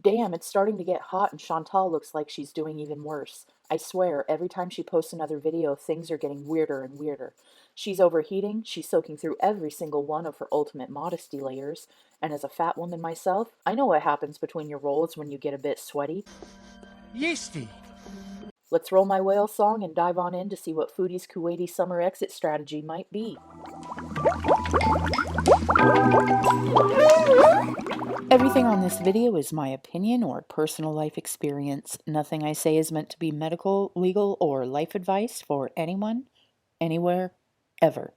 Damn, it's starting to get hot and Chantal looks like she's doing even worse. I swear, every time she posts another video, things are getting weirder and weirder. She's overheating, she's soaking through every single one of her ultimate modesty layers, and as a fat woman myself, I know what happens between your rolls when you get a bit sweaty. Yeasty. Let's roll my whale song and dive on in to see what Foodie's Kuwaiti summer exit strategy might be. Everything on this video is my opinion or personal life experience. Nothing I say is meant to be medical, legal, or life advice for anyone, anywhere, ever.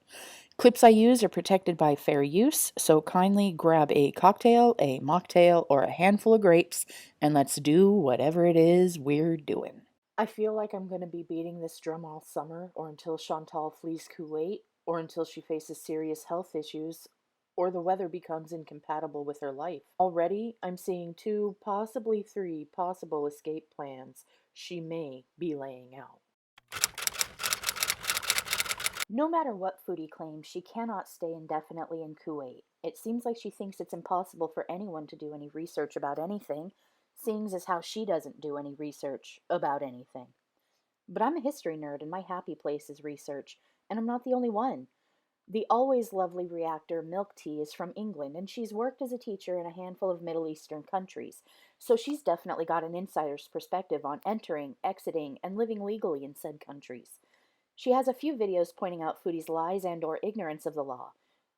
Clips I use are protected by fair use, so kindly grab a cocktail, a mocktail, or a handful of grapes, and let's do whatever it is we're doing. I feel like I'm going to be beating this drum all summer, or until Chantal flees Kuwait, or until she faces serious health issues, or the weather becomes incompatible with her life. Already, I'm seeing 2, possibly 3 possible escape plans she may be laying out. No matter what Foodie claims, she cannot stay indefinitely in Kuwait. It seems like she thinks it's impossible for anyone to do any research about anything, seeing as how she doesn't do any research about anything. But I'm a history nerd, and my happy place is research, and I'm not the only one. The always lovely reactor Milk Tea is from England, and she's worked as a teacher in a handful of Middle Eastern countries, so she's definitely got an insider's perspective on entering, exiting, and living legally in said countries. She has a few videos pointing out Foodie's lies and or ignorance of the law.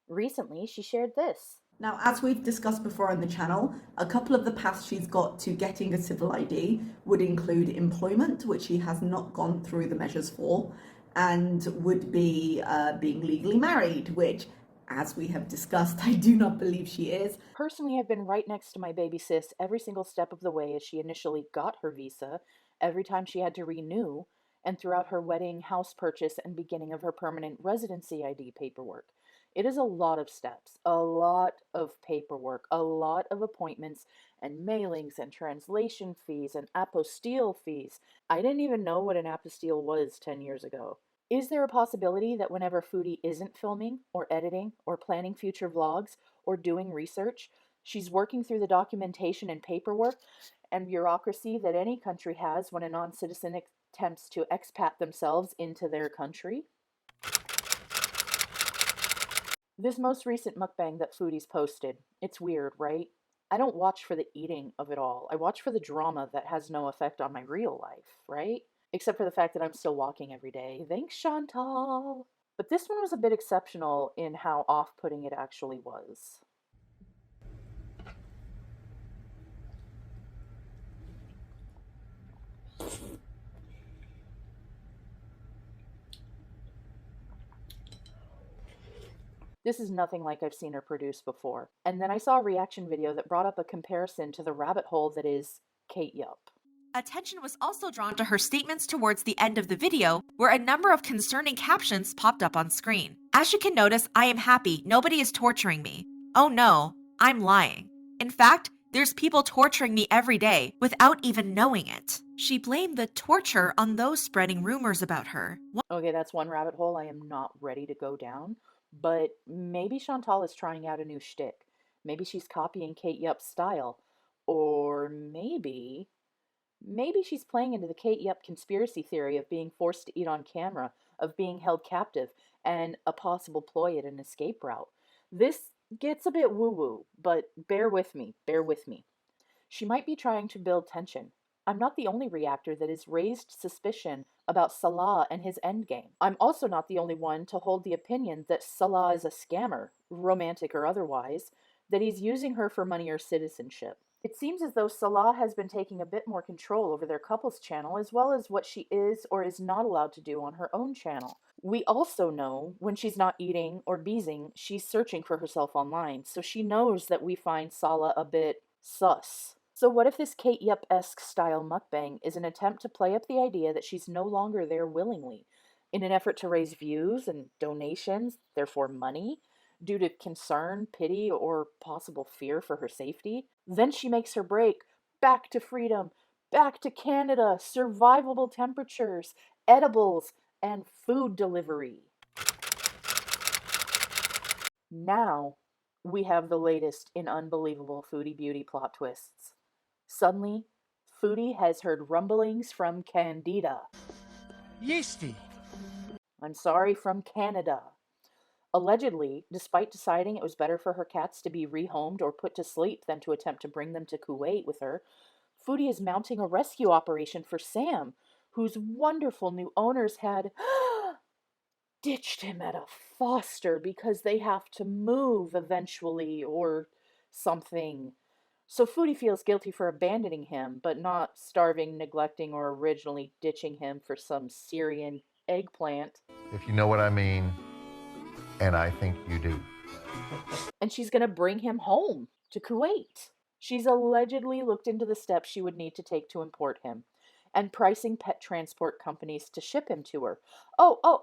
Recently, she shared this. Now, as we've discussed before on the channel, a couple of the paths she's got to getting a civil ID would include employment, which she has not gone through the measures for, and would be being legally married, which, as we have discussed, I do not believe she is. Personally, I've been right next to my baby sis every single step of the way as she initially got her visa, every time she had to renew, and throughout her wedding, house purchase, and beginning of her permanent residency ID paperwork. It is a lot of steps, a lot of paperwork, a lot of appointments and mailings and translation fees and apostille fees. I didn't even know what an apostille was 10 years ago. Is there a possibility that whenever Foodie isn't filming or editing or planning future vlogs or doing research, she's working through the documentation and paperwork and bureaucracy that any country has when a non-citizen attempts to expat themselves into their country? This most recent mukbang that Foodie's posted, it's weird, right? I don't watch for the eating of it all. I watch for the drama that has no effect on my real life, right? Except for the fact that I'm still walking every day. Thanks, Chantal. But this one was a bit exceptional in how off-putting it actually was. This is nothing like I've seen her produce before. And then I saw a reaction video that brought up a comparison to the rabbit hole that is Kate Yup. Attention was also drawn to her statements towards the end of the video, where a number of concerning captions popped up on screen. As you can notice, I am happy, nobody is torturing me. Oh no, I'm lying. In fact, there's people torturing me every day without even knowing it. She blamed the torture on those spreading rumors about her. Okay, that's one rabbit hole I am not ready to go down, but maybe Chantal is trying out a new shtick. Maybe she's copying Kate Yup's style. Or maybe she's playing into the Kate Yup conspiracy theory of being forced to eat on camera, of being held captive, and a possible ploy at an escape route. This gets a bit woo-woo, but bear with me, bear with me. She might be trying to build tension. I'm not the only reactor that has raised suspicion about Salah and his endgame. I'm also not the only one to hold the opinion that Salah is a scammer, romantic or otherwise, that he's using her for money or citizenship. It seems as though Salah has been taking a bit more control over their couple's channel, as well as what she is or is not allowed to do on her own channel. We also know when she's not eating or beezing, she's searching for herself online, so she knows that we find Salah a bit sus. So what if this Kate Yup-esque style mukbang is an attempt to play up the idea that she's no longer there willingly, in an effort to raise views and donations, therefore money, due to concern, pity, or possible fear for her safety? Then she makes her break, back to freedom, back to Canada, survivable temperatures, edibles, and food delivery. Now, we have the latest in unbelievable Foodie beauty plot twists. Suddenly, Foodie has heard rumblings from Candida. Yeasty. I'm sorry, from Canada. Allegedly, despite deciding it was better for her cats to be rehomed or put to sleep than to attempt to bring them to Kuwait with her, Foodie is mounting a rescue operation for Sam, whose wonderful new owners had ditched him at a foster because they have to move eventually or something. So Foodie feels guilty for abandoning him, but not starving, neglecting, or originally ditching him for some Syrian eggplant. If you know what I mean, and I think you do. And she's going to bring him home to Kuwait. She's allegedly looked into the steps she would need to take to import him and pricing pet transport companies to ship him to her.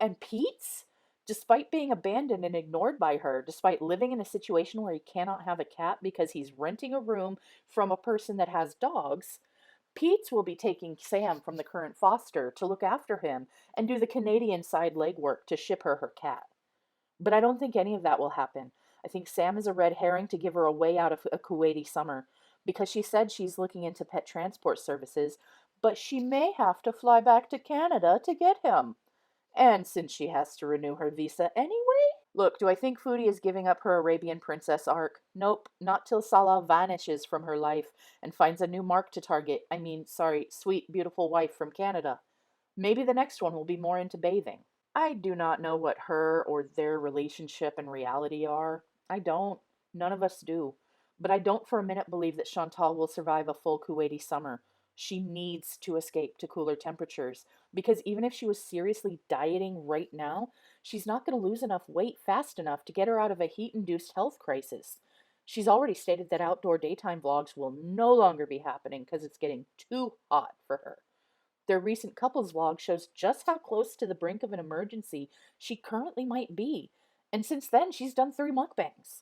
And Pete's? Despite being abandoned and ignored by her, despite living in a situation where he cannot have a cat because he's renting a room from a person that has dogs, Pete's will be taking Sam from the current foster to look after him and do the Canadian side legwork to ship her cat. But I don't think any of that will happen. I think Sam is a red herring to give her a way out of a Kuwaiti summer because she said she's looking into pet transport services, but she may have to fly back to Canada to get him. And since she has to renew her visa anyway? Look, do I think Foodie is giving up her Arabian princess arc? Nope, not till Salah vanishes from her life and finds a new mark to target. Sweet, beautiful wife from Canada. Maybe the next one will be more into bathing. I do not know what her or their relationship and reality are. I don't. None of us do. But I don't for a minute believe that Chantal will survive a full Kuwaiti summer. She needs to escape to cooler temperatures because even if she was seriously dieting right now, she's not going to lose enough weight fast enough to get her out of a heat-induced health crisis. She's already stated that outdoor daytime vlogs will no longer be happening because it's getting too hot for her. Their recent couples vlog shows just how close to the brink of an emergency she currently might be. And since then, she's done 3 mukbangs.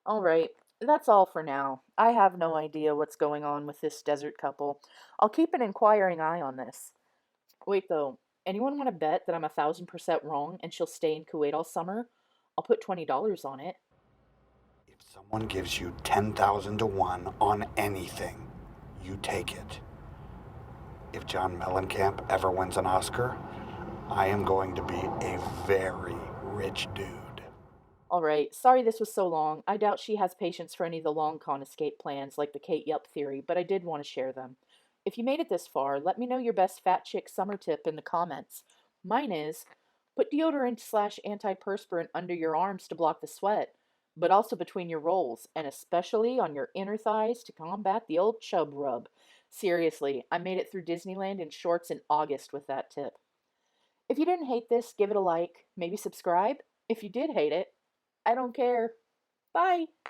Alright, that's all for now. I have no idea what's going on with this desert couple. I'll keep an inquiring eye on this. Wait though, anyone want to bet that I'm 1,000% wrong and she'll stay in Kuwait all summer? I'll put $20 on it. If someone gives you 10,000 to 1 on anything, you take it. If John Mellencamp ever wins an Oscar, I am going to be a very rich dude. Alright, sorry this was so long. I doubt she has patience for any of the long con escape plans like the Kate Yelp theory, but I did want to share them. If you made it this far, let me know your best fat chick summer tip in the comments. Mine is, put deodorant/antiperspirant under your arms to block the sweat, but also between your rolls, and especially on your inner thighs to combat the old chub rub. Seriously, I made it through Disneyland in shorts in August with that tip. If you didn't hate this, give it a like, maybe subscribe. If you did hate it, I don't care. Bye!